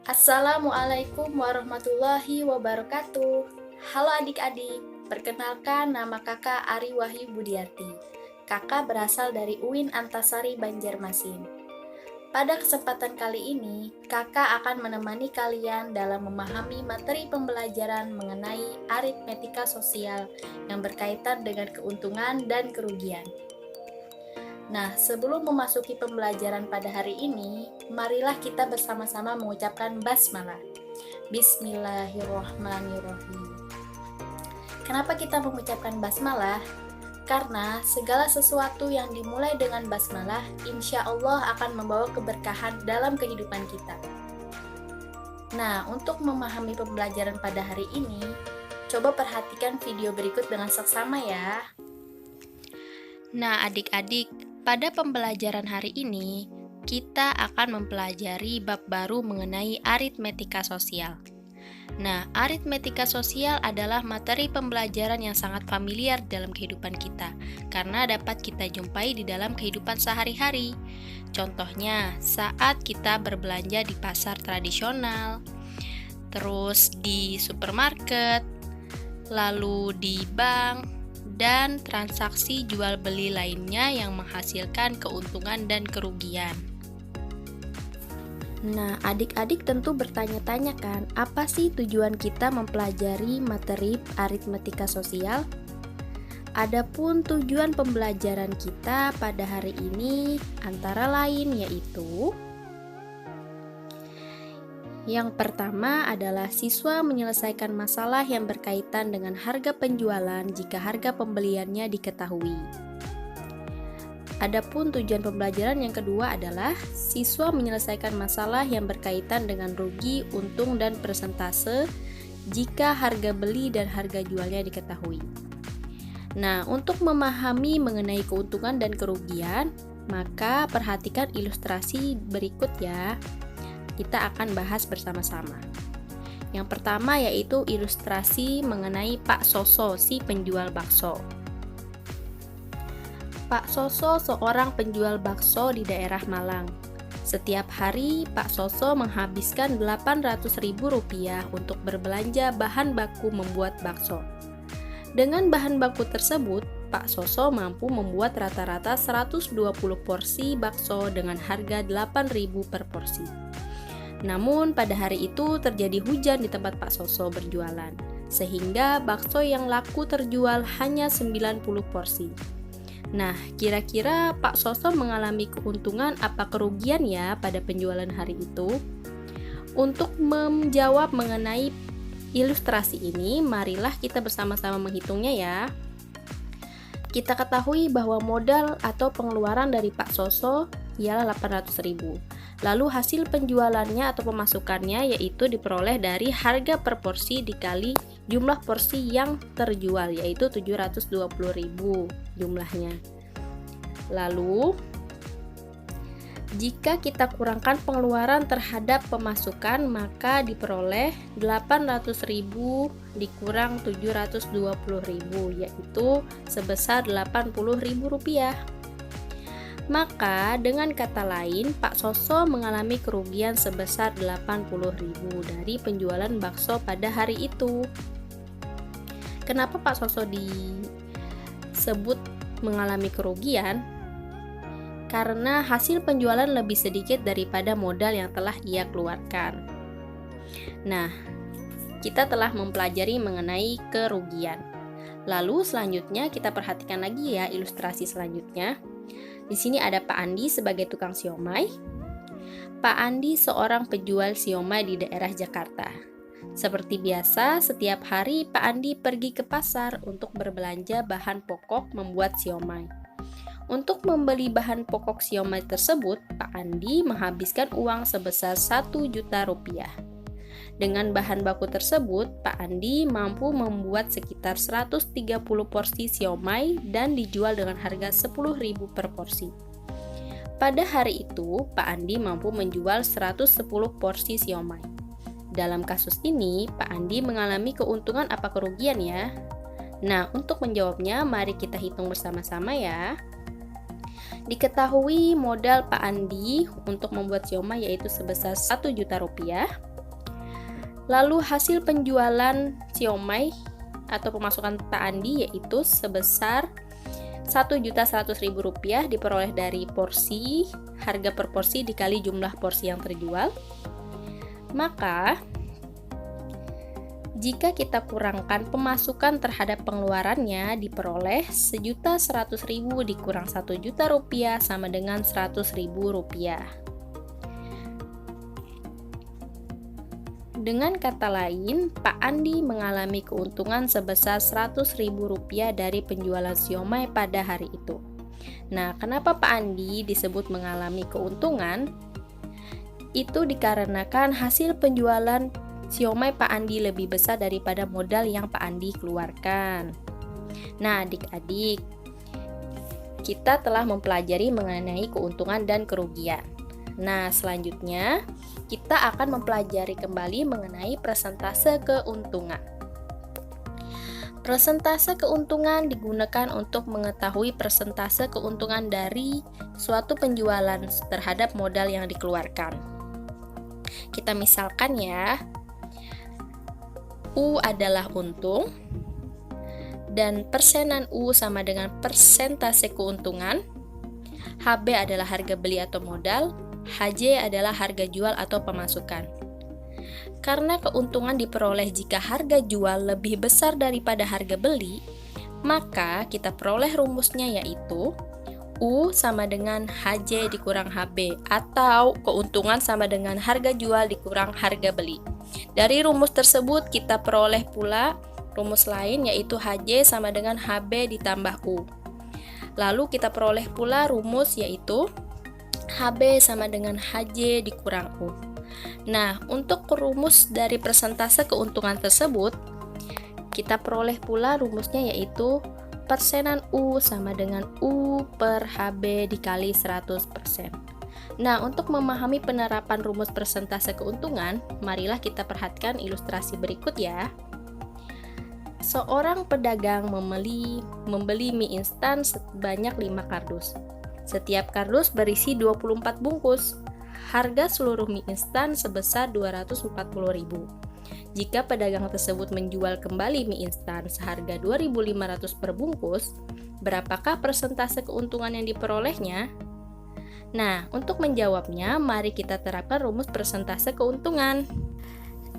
Assalamualaikum warahmatullahi wabarakatuh. Halo adik-adik, perkenalkan nama kakak Ari Wahyu Budiati. Kakak berasal dari UIN Antasari Banjarmasin. Pada kesempatan kali ini, kakak akan menemani kalian dalam memahami materi pembelajaran mengenai aritmetika sosial yang berkaitan dengan keuntungan dan kerugian. Nah, sebelum memasuki pembelajaran pada hari ini, marilah kita bersama-sama mengucapkan basmalah. Bismillahirrohmanirrohim. Kenapa kita mengucapkan basmalah? Karena segala sesuatu yang dimulai dengan basmalah, insya Allah akan membawa keberkahan dalam kehidupan kita. Nah, untuk memahami pembelajaran pada hari ini, coba perhatikan video berikut dengan seksama ya. Nah, adik-adik, pada pembelajaran hari ini, kita akan mempelajari bab baru mengenai aritmetika sosial. Nah, aritmetika sosial adalah materi pembelajaran yang sangat familiar dalam kehidupan kita, karena dapat kita jumpai di dalam kehidupan sehari-hari. Contohnya, saat kita berbelanja di pasar tradisional, terus di supermarket, lalu di bank, dan transaksi jual beli lainnya yang menghasilkan keuntungan dan kerugian. Nah, adik-adik tentu bertanya-tanya kan, apa sih tujuan kita mempelajari materi aritmetika sosial? Adapun tujuan pembelajaran kita pada hari ini antara lain yaitu yang pertama adalah siswa menyelesaikan masalah yang berkaitan dengan harga penjualan jika harga pembeliannya diketahui. Adapun tujuan pembelajaran yang kedua adalah siswa menyelesaikan masalah yang berkaitan dengan rugi, untung, dan persentase jika harga beli dan harga jualnya diketahui. Nah, untuk memahami mengenai keuntungan dan kerugian, maka perhatikan ilustrasi berikut ya. Kita akan bahas bersama-sama. Yang pertama yaitu ilustrasi mengenai Pak Soso, si penjual bakso. Pak Soso seorang penjual bakso di daerah Malang. Setiap hari Pak Soso menghabiskan Rp800.000 untuk berbelanja bahan baku membuat bakso. Dengan bahan baku tersebut, Pak Soso mampu membuat rata-rata 120 porsi bakso dengan harga Rp8.000 per porsi. Namun pada hari itu terjadi hujan di tempat Pak Soso berjualan, sehingga bakso yang laku terjual hanya 90 porsi. Nah, kira-kira Pak Soso mengalami keuntungan apa kerugian ya pada penjualan hari itu? Untuk menjawab mengenai ilustrasi ini, marilah kita bersama-sama menghitungnya ya. Kita ketahui bahwa modal atau pengeluaran dari Pak Soso ialah Rp800.000. Lalu hasil penjualannya atau pemasukannya yaitu diperoleh dari harga per porsi dikali jumlah porsi yang terjual, yaitu 720.000 jumlahnya. Lalu jika kita kurangkan pengeluaran terhadap pemasukan, maka diperoleh 800.000 dikurang 720.000, yaitu sebesar Rp80.000. Maka dengan kata lain, Pak Soso mengalami kerugian sebesar Rp80.000 dari penjualan bakso pada hari itu. Kenapa Pak Soso disebut mengalami kerugian? Karena hasil penjualan lebih sedikit daripada modal yang telah dia keluarkan. Nah, kita telah mempelajari mengenai kerugian. Lalu selanjutnya kita perhatikan lagi ya ilustrasi selanjutnya. Di sini ada Pak Andi sebagai tukang siomay. Pak Andi seorang penjual siomay di daerah Jakarta. Seperti biasa, setiap hari Pak Andi pergi ke pasar untuk berbelanja bahan pokok membuat siomay. Untuk membeli bahan pokok siomay tersebut, Pak Andi menghabiskan uang sebesar Rp1.000.000. Dengan bahan baku tersebut, Pak Andi mampu membuat sekitar 130 porsi siomay dan dijual dengan harga Rp10.000 per porsi. Pada hari itu, Pak Andi mampu menjual 110 porsi siomay. Dalam kasus ini, Pak Andi mengalami keuntungan apa kerugian ya? Nah, untuk menjawabnya, mari kita hitung bersama-sama ya. Diketahui modal Pak Andi untuk membuat siomay yaitu sebesar Rp1.000.000. Lalu hasil penjualan siomay atau pemasukan Pak Andi yaitu sebesar Rp1.100.000 diperoleh dari porsi, harga per porsi dikali jumlah porsi yang terjual. Maka jika kita kurangkan pemasukan terhadap pengeluarannya diperoleh Rp1.100.000 dikurang Rp1.000.000 sama dengan Rp100.000. Dengan kata lain, Pak Andi mengalami keuntungan sebesar Rp100.000 dari penjualan siomay pada hari itu. Nah, kenapa Pak Andi disebut mengalami keuntungan? Itu dikarenakan hasil penjualan siomay Pak Andi lebih besar daripada modal yang Pak Andi keluarkan. Nah, adik-adik, kita telah mempelajari mengenai keuntungan dan kerugian. Nah, selanjutnya kita akan mempelajari kembali mengenai persentase keuntungan. Persentase keuntungan digunakan untuk mengetahui persentase keuntungan dari suatu penjualan terhadap modal yang dikeluarkan. Kita misalkan ya, U adalah untung, dan persenan U sama dengan persentase keuntungan. HB adalah harga beli atau modal, HJ adalah harga jual atau pemasukan. Karena keuntungan diperoleh jika harga jual lebih besar daripada harga beli, maka kita peroleh rumusnya yaitu U sama dengan HJ dikurang HB, atau keuntungan sama dengan harga jual dikurang harga beli. Dari rumus tersebut kita peroleh pula rumus lain yaitu HJ sama dengan HB ditambah U. Lalu kita peroleh pula rumus yaitu HB sama dengan HJ dikurang U. Nah, untuk rumus dari persentase keuntungan tersebut, kita peroleh pula rumusnya yaitu persenan U sama dengan U per HB dikali 100%. Nah, untuk memahami penerapan rumus persentase keuntungan, marilah kita perhatikan ilustrasi berikut ya. Seorang pedagang membeli mie instan sebanyak 5 kardus. Setiap kardus berisi 24 bungkus. Harga seluruh mie instan sebesar Rp240.000. Jika pedagang tersebut menjual kembali mie instan seharga Rp2.500 per bungkus, berapakah persentase keuntungan yang diperolehnya? Nah, untuk menjawabnya, mari kita terapkan rumus persentase keuntungan.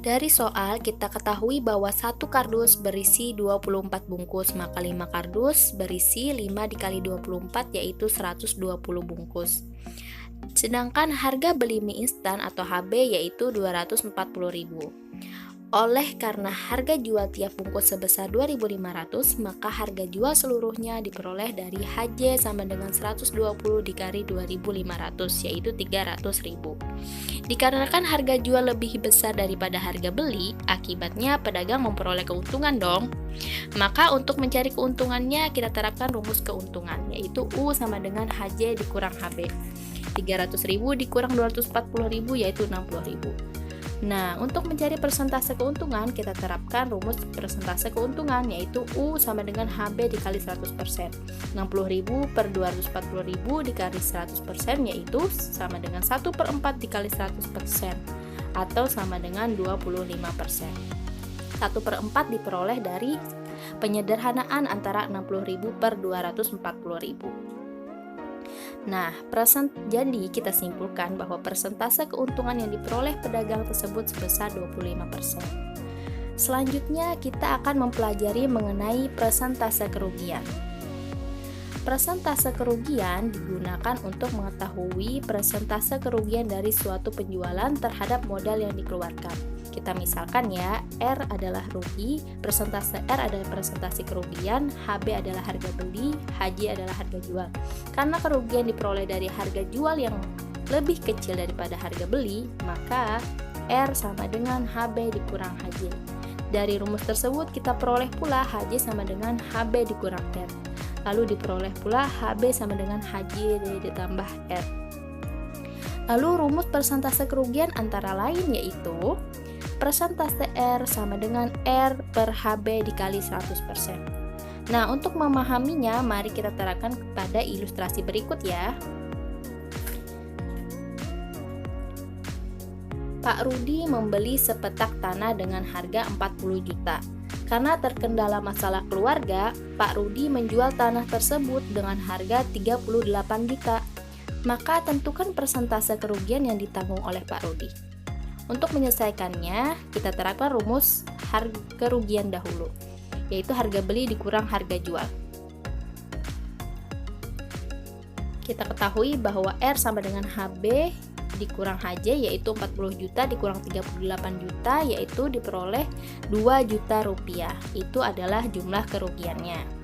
Dari soal, kita ketahui bahwa satu kardus berisi 24 bungkus, maka 5 kardus berisi 5 dikali 24 yaitu 120 bungkus. Sedangkan harga beli mie instan atau HB yaitu Rp240.000. Oleh karena harga jual tiap bungkus sebesar Rp2.500, maka harga jual seluruhnya diperoleh dari HJ sama dengan 120 dikali Rp2.500 yaitu Rp300.000. Dikarenakan harga jual lebih besar daripada harga beli, akibatnya pedagang memperoleh keuntungan dong. Maka untuk mencari keuntungannya kita terapkan rumus keuntungan yaitu U sama dengan HJ dikurang HB. 300.000 dikurang 240.000 yaitu 60.000. Nah, untuk mencari persentase keuntungan, kita terapkan rumus persentase keuntungan, yaitu U sama dengan HB dikali 100%. 60.000 per 240.000 dikali 100%, yaitu sama dengan 1/4 dikali 100%, atau sama dengan 25%. 1/4 diperoleh dari penyederhanaan antara 60.000 per 240.000. Nah, jadi kita simpulkan bahwa persentase keuntungan yang diperoleh pedagang tersebut sebesar 25%. Selanjutnya, kita akan mempelajari mengenai persentase kerugian. Persentase kerugian digunakan untuk mengetahui persentase kerugian dari suatu penjualan terhadap modal yang dikeluarkan. Kita misalkan ya, R adalah rugi, persentase R adalah persentase kerugian, HB adalah harga beli, HJ adalah harga jual. Karena kerugian diperoleh dari harga jual yang lebih kecil daripada harga beli, maka R sama dengan HB dikurang HJ. Dari rumus tersebut kita peroleh pula HJ sama dengan HB dikurang R. Lalu diperoleh pula HB sama dengan HJ ditambah R. Lalu rumus persentase kerugian antara lain yaitu persentase R sama dengan R per HB dikali 100%. Nah, untuk memahaminya, mari kita terapkan pada ilustrasi berikut ya. Pak Rudi membeli sepetak tanah dengan harga 40 juta. Karena terkendala masalah keluarga, Pak Rudi menjual tanah tersebut dengan harga 38 juta. Maka tentukan persentase kerugian yang ditanggung oleh Pak Rudi. Untuk menyelesaikannya, kita terapkan rumus harga kerugian dahulu, yaitu harga beli dikurang harga jual. Kita ketahui bahwa R sama dengan HB dikurang HJ, yaitu 40 juta dikurang 38 juta, yaitu diperoleh 2 juta rupiah. Itu adalah jumlah kerugiannya.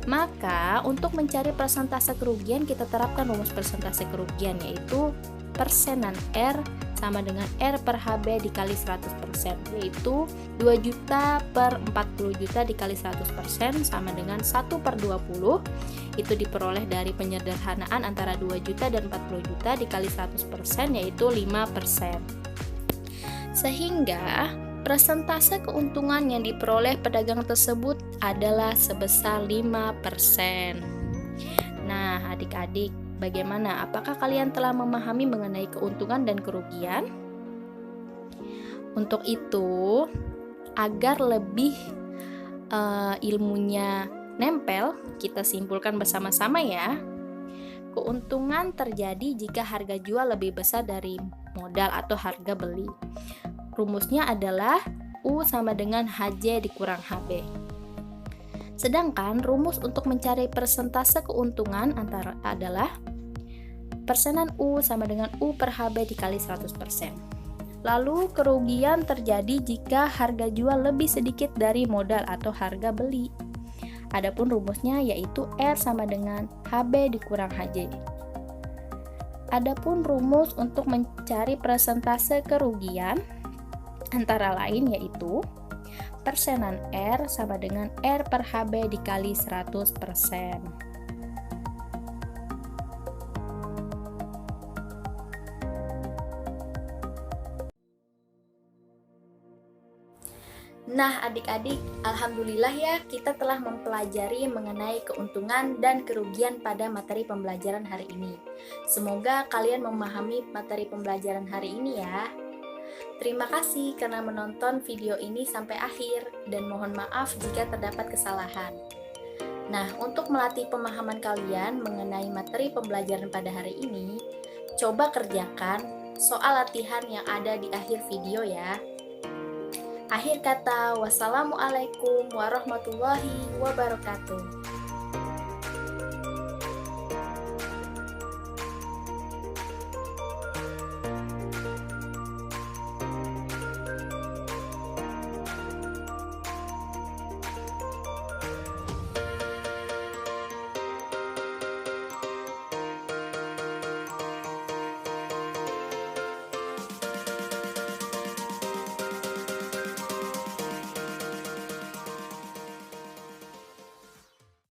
Maka untuk mencari persentase kerugian, kita terapkan rumus persentase kerugian, yaitu persenan R sama dengan R per HB dikali 100%, yaitu 2 juta per 40 juta dikali 100% sama dengan 1 per 20. Itu diperoleh dari penyederhanaan antara 2 juta dan 40 juta dikali 100%, yaitu 5%. Sehingga persentase keuntungan yang diperoleh pedagang tersebut adalah sebesar 5%. Nah, adik-adik, bagaimana? Apakah kalian telah memahami mengenai keuntungan dan kerugian? Untuk itu, agar lebih ilmunya nempel, kita simpulkan bersama-sama ya. Keuntungan terjadi jika harga jual lebih besar dari modal atau harga beli. Rumusnya adalah U sama dengan HJ dikurang HB. Sedangkan rumus untuk mencari persentase keuntungan adalah persenan U sama dengan U per HB dikali 100%. Lalu kerugian terjadi jika harga jual lebih sedikit dari modal atau harga beli. Adapun rumusnya yaitu R sama dengan HB dikurang HJ. Adapun rumus untuk mencari persentase kerugian antara lain yaitu persenan R sama dengan R per HB dikali 100%. Nah, adik-adik, alhamdulillah ya, kita telah mempelajari mengenai keuntungan dan kerugian pada materi pembelajaran hari ini. Semoga kalian memahami materi pembelajaran hari ini ya. Terima kasih karena menonton video ini sampai akhir, dan mohon maaf jika terdapat kesalahan. Nah, untuk melatih pemahaman kalian mengenai materi pembelajaran pada hari ini, coba kerjakan soal latihan yang ada di akhir video ya. Akhir kata, wassalamualaikum warahmatullahi wabarakatuh.